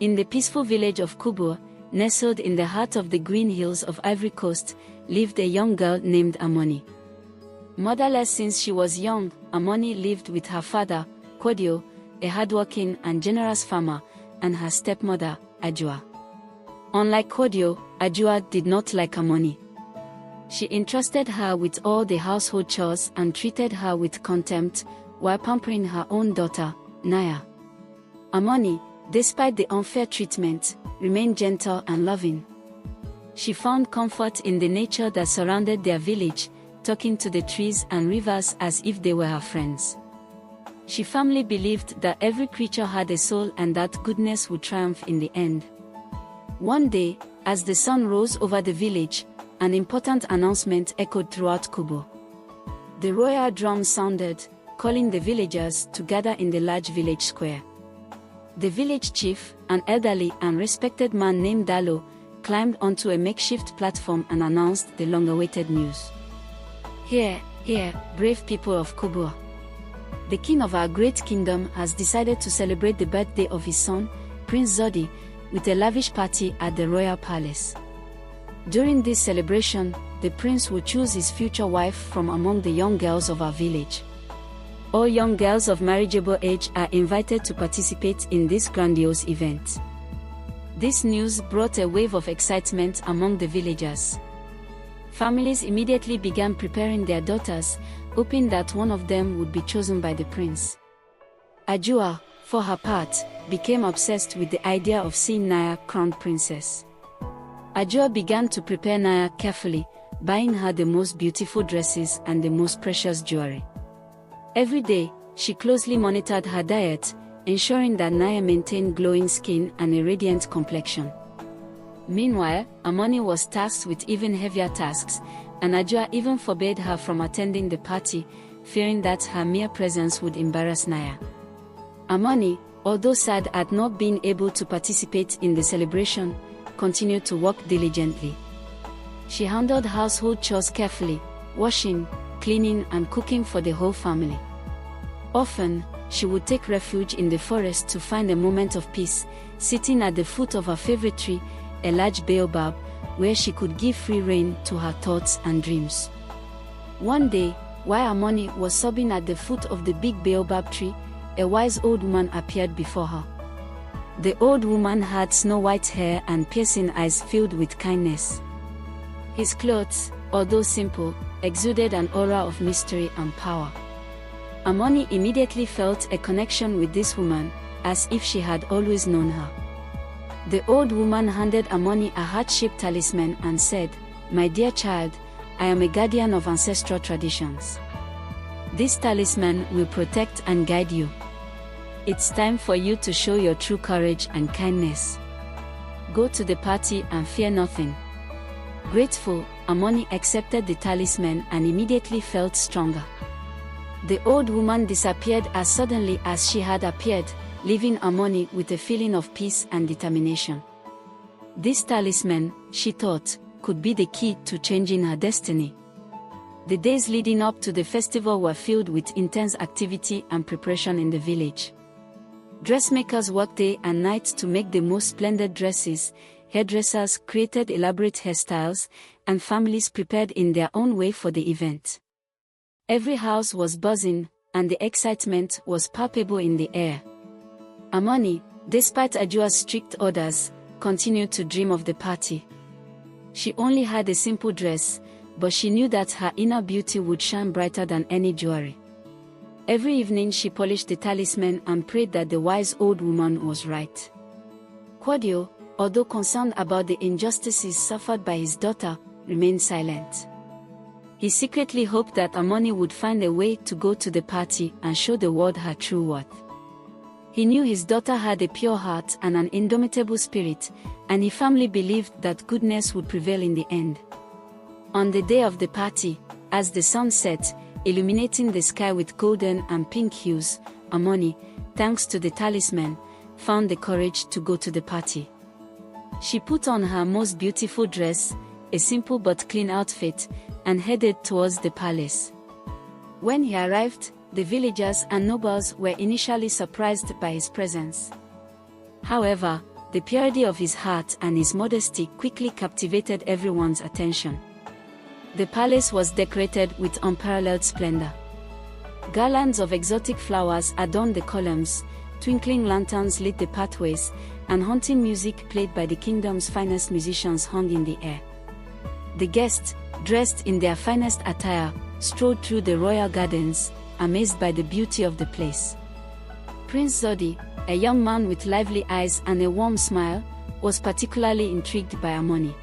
In the peaceful village of Kubur, nestled in the heart of the green hills of Ivory Coast, lived a young girl named Amani. Motherless since she was young, Amani lived with her father, Kodio, a hardworking and generous farmer, and her stepmother, Ajua. Unlike Kodio, Ajua did not like Amani. She entrusted her with all the household chores and treated her with contempt, while pampering her own daughter, Naya. Amani, despite the unfair treatment, remained gentle and loving. She found comfort in the nature that surrounded their village, talking to the trees and rivers as if they were her friends. She firmly believed that every creature had a soul and that goodness would triumph in the end. One day, as the sun rose over the village, an important announcement echoed throughout Kubo. The royal drum sounded, calling the villagers to gather in the large village square. The village chief, an elderly and respected man named Dalo, climbed onto a makeshift platform and announced the long-awaited news. "Hear, hear, brave people of Kubo. The king of our great kingdom has decided to celebrate the birthday of his son, Prince Zodi, with a lavish party at the royal palace. During this celebration, the prince will choose his future wife from among the young girls of our village. All young girls of marriageable age are invited to participate in this grandiose event." This news brought a wave of excitement among the villagers. Families immediately began preparing their daughters, hoping that one of them would be chosen by the prince. Ajua, for her part, became obsessed with the idea of seeing Naya crowned princess. Ajua began to prepare Naya carefully, buying her the most beautiful dresses and the most precious jewelry. Every day, she closely monitored her diet, ensuring that Naya maintained glowing skin and a radiant complexion. Meanwhile, Amani was tasked with even heavier tasks, and Ajua even forbade her from attending the party, fearing that her mere presence would embarrass Naya. Amani, although sad at not being able to participate in the celebration, continued to work diligently. She handled household chores carefully, washing, cleaning and cooking for the whole family. Often, she would take refuge in the forest to find a moment of peace, sitting at the foot of her favorite tree, a large baobab, where she could give free rein to her thoughts and dreams. One day, while Amani was sobbing at the foot of the big baobab tree, a wise old woman appeared before her. The old woman had snow-white hair and piercing eyes filled with kindness. His clothes, although simple, exuded an aura of mystery and power. Amani immediately felt a connection with this woman, as if she had always known her. The old woman handed Amani a heart-shaped talisman and said, "My dear child, I am a guardian of ancestral traditions. This talisman will protect and guide you. It's time for you to show your true courage and kindness. Go to the party and fear nothing." Grateful, Amani accepted the talisman and immediately felt stronger. The old woman disappeared as suddenly as she had appeared, leaving Amani with a feeling of peace and determination. This talisman, she thought, could be the key to changing her destiny. The days leading up to the festival were filled with intense activity and preparation in the village. Dressmakers worked day and night to make the most splendid dresses, hairdressers created elaborate hairstyles, and families prepared in their own way for the event. Every house was buzzing, and the excitement was palpable in the air. Amani, despite Ajua's strict orders, continued to dream of the party. She only had a simple dress, but she knew that her inner beauty would shine brighter than any jewelry. Every evening she polished the talisman and prayed that the wise old woman was right. Kodio, although concerned about the injustices suffered by his daughter, remained silent. He secretly hoped that Amani would find a way to go to the party and show the world her true worth. He knew his daughter had a pure heart and an indomitable spirit, and he firmly believed that goodness would prevail in the end. On the day of the party, as the sun set, illuminating the sky with golden and pink hues, Amani, thanks to the talisman, found the courage to go to the party. She put on her most beautiful dress, a simple but clean outfit, and headed towards the palace. When he arrived, the villagers and nobles were initially surprised by his presence. However, The purity of his heart and his modesty quickly captivated everyone's attention. The palace was decorated with unparalleled splendor. Garlands of exotic flowers adorned the columns, twinkling lanterns lit the pathways, and haunting music played by the kingdom's finest musicians hung in the air. The guests, dressed in their finest attire, strode through the royal gardens, amazed by the beauty of the place. Prince Zodi, a young man with lively eyes and a warm smile, was particularly intrigued by Amani.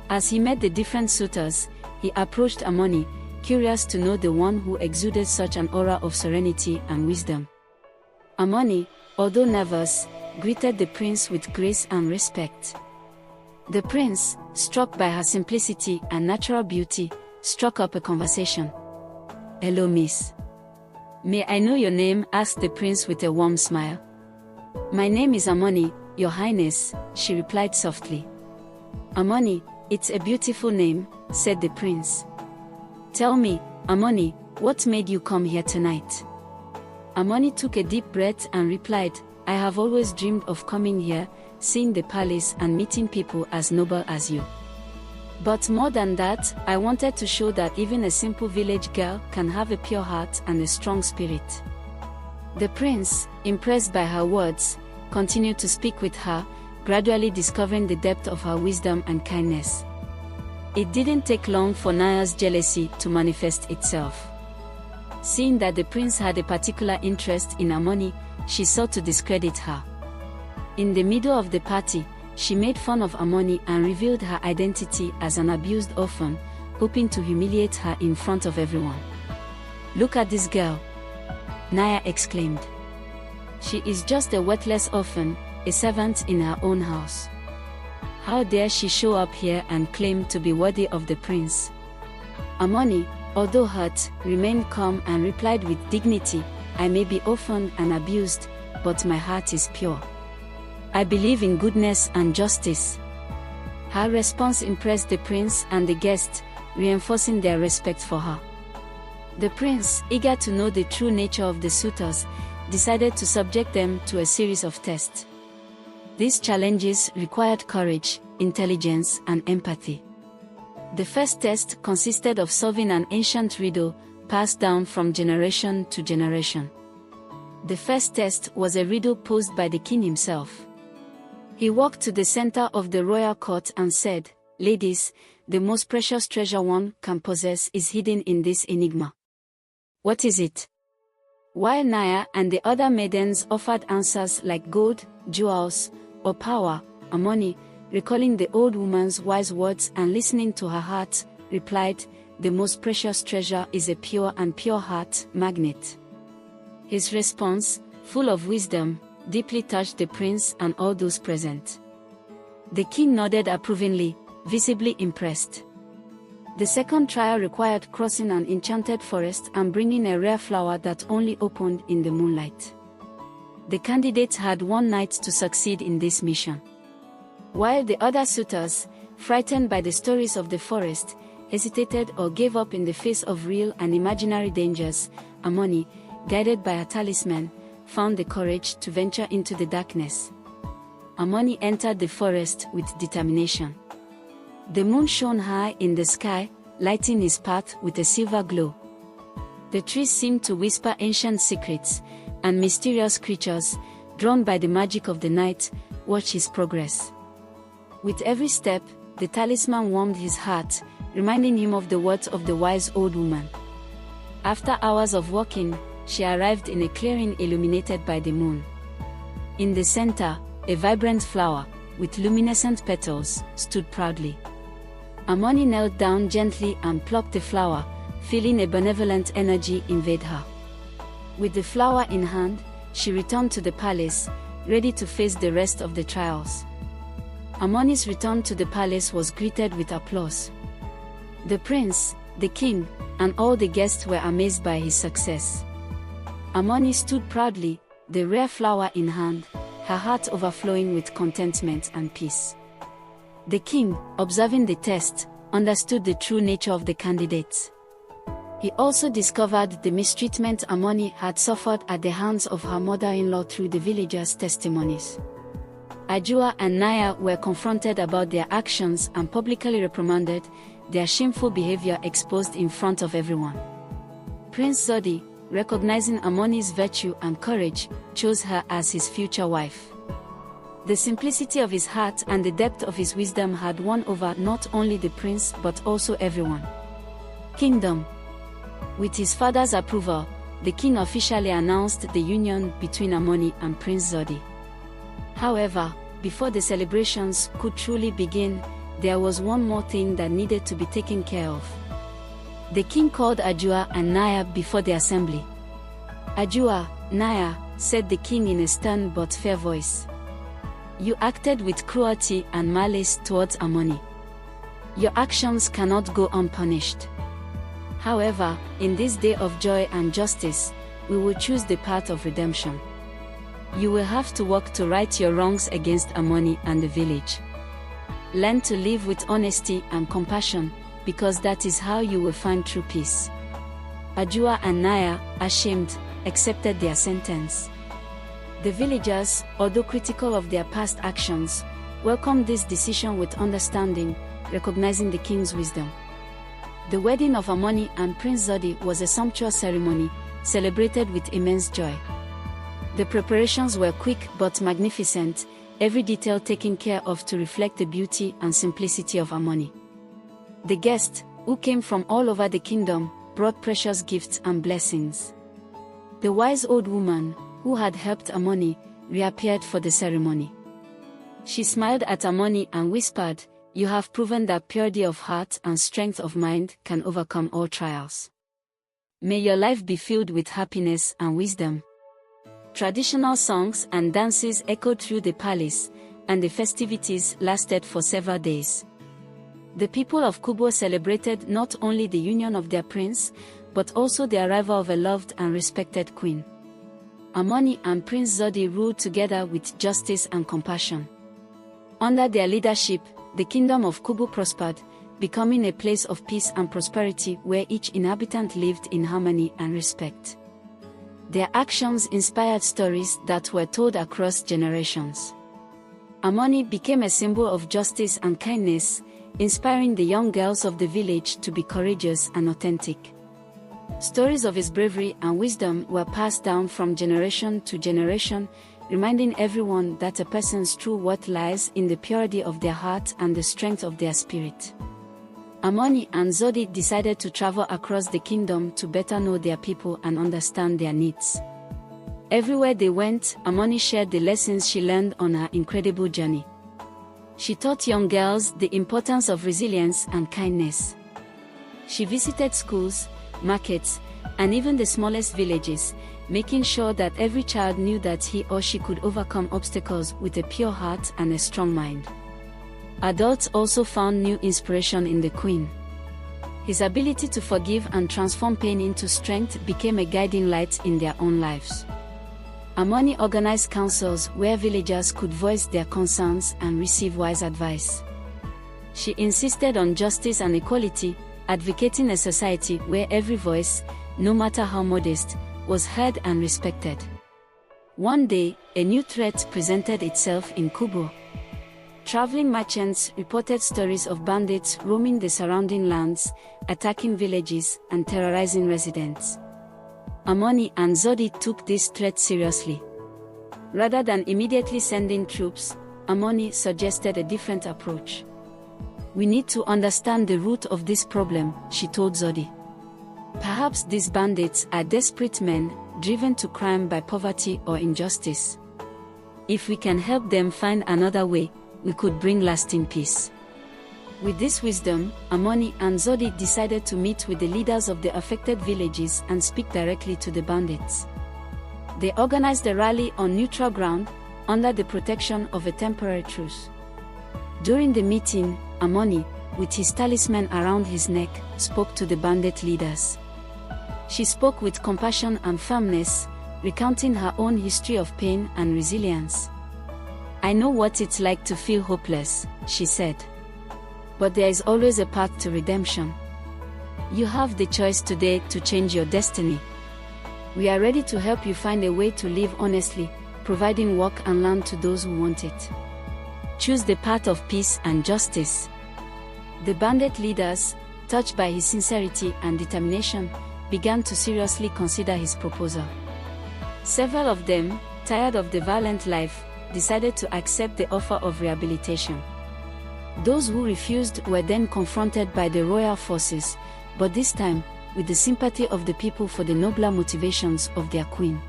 As he met the different suitors, he approached Amani, curious to know the one who exuded such an aura of serenity and wisdom. Amani, although nervous, greeted the prince with grace and respect. The prince, struck by her simplicity and natural beauty, struck up a conversation. "Hello, miss. May I know your name?" asked the prince with a warm smile. "My name is Amani, your highness," she replied softly. "Amani, it's a beautiful name," said the prince. "Tell me, Amani, what made you come here tonight?" Amani took a deep breath and replied, "I have always dreamed of coming here, seeing the palace and meeting people as noble as you. But more than that, I wanted to show that even a simple village girl can have a pure heart and a strong spirit." The prince, impressed by her words, continued to speak with her, gradually discovering the depth of her wisdom and kindness. It didn't take long for Naya's jealousy to manifest itself. Seeing that the prince had a particular interest in Amani, she sought to discredit her. In the middle of the party, she made fun of Amani and revealed her identity as an abused orphan, hoping to humiliate her in front of everyone. "Look at this girl," Naya exclaimed. "She is just a worthless orphan, a servant in her own house. How dare she show up here and claim to be worthy of the prince?" Amani, although hurt, remained calm and replied with dignity, "I may be orphaned and abused, but my heart is pure. I believe in goodness and justice." Her response impressed the prince and the guests, reinforcing their respect for her. The prince, eager to know the true nature of the suitors, decided to subject them to a series of tests. These challenges required courage, intelligence, and empathy. The first test consisted of solving an ancient riddle passed down from generation to generation. The first test was a riddle posed by the king himself. He walked to the center of the royal court and said, "Ladies, the most precious treasure one can possess is hidden in this enigma. What is it?" While Naya and the other maidens offered answers like gold, jewels, or power, Amani, recalling the old woman's wise words and listening to her heart, replied, "The most precious treasure is a pure and pure heart magnet." His response, full of wisdom, deeply touched the prince and all those present. The king nodded approvingly, visibly impressed. The second trial required crossing an enchanted forest and bringing a rare flower that only opened in the moonlight. The candidates had one night to succeed in this mission. While the other suitors, frightened by the stories of the forest, hesitated or gave up in the face of real and imaginary dangers, Amani, guided by a talisman, found the courage to venture into the darkness. Amani entered the forest with determination. The moon shone high in the sky, lighting his path with a silver glow. The trees seemed to whisper ancient secrets, and mysterious creatures, drawn by the magic of the night, watched his progress. With every step, the talisman warmed his heart, reminding him of the words of the wise old woman. After hours of walking, she arrived in a clearing illuminated by the moon. In the center, a vibrant flower, with luminescent petals, stood proudly. Amani knelt down gently and plucked the flower, feeling a benevolent energy invade her. With the flower in hand, she returned to the palace, ready to face the rest of the trials. Amani's return to the palace was greeted with applause. The prince, the king, and all the guests were amazed by his success. Amani stood proudly, the rare flower in hand, her heart overflowing with contentment and peace. The king, observing the test, understood the true nature of the candidates. He also discovered the mistreatment Amani had suffered at the hands of her mother-in-law through the villagers' testimonies. Ajua and Naya were confronted about their actions and publicly reprimanded, their shameful behavior exposed in front of everyone. Prince Zodi, recognizing Amani's virtue and courage, chose her as his future wife. The simplicity of his heart and the depth of his wisdom had won over not only the prince but also everyone. Kingdom. With his father's approval, the king officially announced the union between Amani and Prince Zodi. However, before the celebrations could truly begin, there was one more thing that needed to be taken care of. The king called Ajua and Naya before the assembly. "Ajua, Naya," said the king in a stern but fair voice. "You acted with cruelty and malice towards Amani. Your actions cannot go unpunished. However, in this day of joy and justice, we will choose the path of redemption. You will have to work to right your wrongs against Amani and the village. Learn to live with honesty and compassion, because that is how you will find true peace." Ajua and Naya, ashamed, accepted their sentence. The villagers, although critical of their past actions, welcomed this decision with understanding, recognizing the king's wisdom. The wedding of Amani and Prince Zodi was a sumptuous ceremony, celebrated with immense joy. The preparations were quick but magnificent, every detail taken care of to reflect the beauty and simplicity of Amani. The guests, who came from all over the kingdom, brought precious gifts and blessings. The wise old woman, who had helped Amani, reappeared for the ceremony. She smiled at Amani and whispered, "You have proven that purity of heart and strength of mind can overcome all trials. May your life be filled with happiness and wisdom." Traditional songs and dances echoed through the palace, and the festivities lasted for several days. The people of Kubo celebrated not only the union of their prince, but also the arrival of a loved and respected queen. Amani and Prince Zodi ruled together with justice and compassion. Under their leadership, the kingdom of Kubo prospered, becoming a place of peace and prosperity where each inhabitant lived in harmony and respect. Their actions inspired stories that were told across generations. Amani became a symbol of justice and kindness, inspiring the young girls of the village to be courageous and authentic. Stories of his bravery and wisdom were passed down from generation to generation, reminding everyone that a person's true worth lies in the purity of their heart and the strength of their spirit. Amani and Zodi decided to travel across the kingdom to better know their people and understand their needs. Everywhere they went, Amani shared the lessons she learned on her incredible journey. She taught young girls the importance of resilience and kindness. She visited schools, markets, and even the smallest villages, making sure that every child knew that he or she could overcome obstacles with a pure heart and a strong mind. Adults also found new inspiration in the queen. His ability to forgive and transform pain into strength became a guiding light in their own lives. Amani organized councils where villagers could voice their concerns and receive wise advice. She insisted on justice and equality, advocating a society where every voice, no matter how modest, was heard and respected. One day, a new threat presented itself in Kubo. Traveling merchants reported stories of bandits roaming the surrounding lands, attacking villages, and terrorizing residents. Amani and Zodi took this threat seriously. Rather than immediately sending troops, Amani suggested a different approach. "We need to understand the root of this problem," she told Zodi. "Perhaps these bandits are desperate men, driven to crime by poverty or injustice. If we can help them find another way, we could bring lasting peace." With this wisdom, Amani and Zodi decided to meet with the leaders of the affected villages and speak directly to the bandits. They organized a rally on neutral ground, under the protection of a temporary truce. During the meeting, Amani, with his talisman around his neck, spoke to the bandit leaders. She spoke with compassion and firmness, recounting her own history of pain and resilience. "I know what it's like to feel hopeless," she said. "But there is always a path to redemption. You have the choice today to change your destiny. We are ready to help you find a way to live honestly, providing work and land to those who want it." choose the path of peace and justice. The bandit leaders, touched by his sincerity and determination, began to seriously consider his proposal. Several of them, tired of the violent life, decided to accept the offer of rehabilitation. Those who refused were then confronted by the royal forces, but this time, with the sympathy of the people for the nobler motivations of their queen.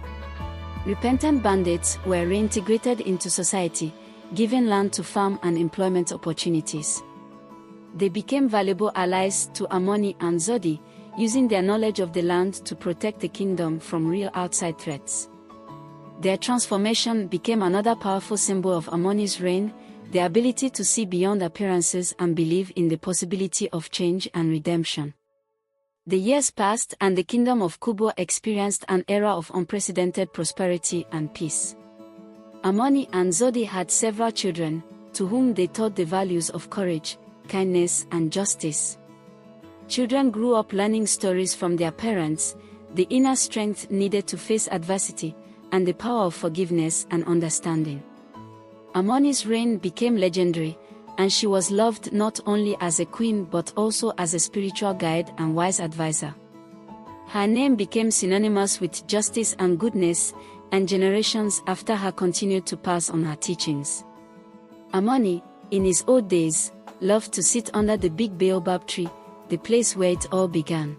Repentant bandits were reintegrated into society, given land to farm and employment opportunities. They became valuable allies to Amani and Zodi, using their knowledge of the land to protect the kingdom from real outside threats. Their transformation became another powerful symbol of Amani's reign, the ability to see beyond appearances and believe in the possibility of change and redemption. The years passed and the kingdom of Kubo experienced an era of unprecedented prosperity and peace. Amani and Zodi had several children, to whom they taught the values of courage, kindness, and justice. Children grew up learning stories from their parents, the inner strength needed to face adversity, and the power of forgiveness and understanding. Amani's reign became legendary, and she was loved not only as a queen but also as a spiritual guide and wise advisor. Her name became synonymous with justice and goodness, and generations after her continued to pass on her teachings. Amani, in his old days, loved to sit under the big baobab tree, the place where it all began.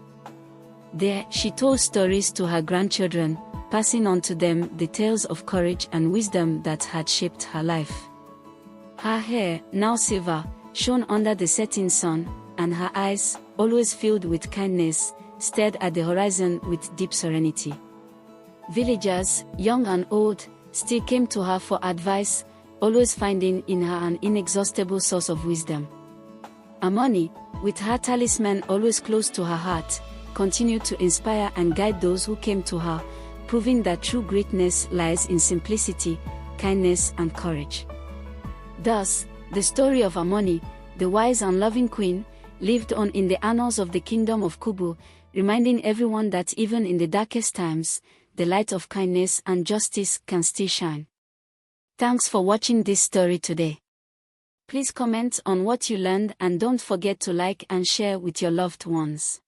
There, she told stories to her grandchildren, passing on to them the tales of courage and wisdom that had shaped her life. Her hair, now silver, shone under the setting sun, and her eyes, always filled with kindness, stared at the horizon with deep serenity. Villagers, young and old, still came to her for advice, always finding in her an inexhaustible source of wisdom. Amani, with her talisman always close to her heart, continued to inspire and guide those who came to her, proving that true greatness lies in simplicity, kindness, and courage. Thus, the story of Amani, the wise and loving queen, lived on in the annals of the kingdom of Kubu, reminding everyone that even in the darkest times, the light of kindness and justice can still shine. Thanks for watching this story today. Please comment on what you learned and don't forget to like and share with your loved ones.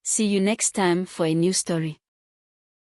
See you next time for a new story.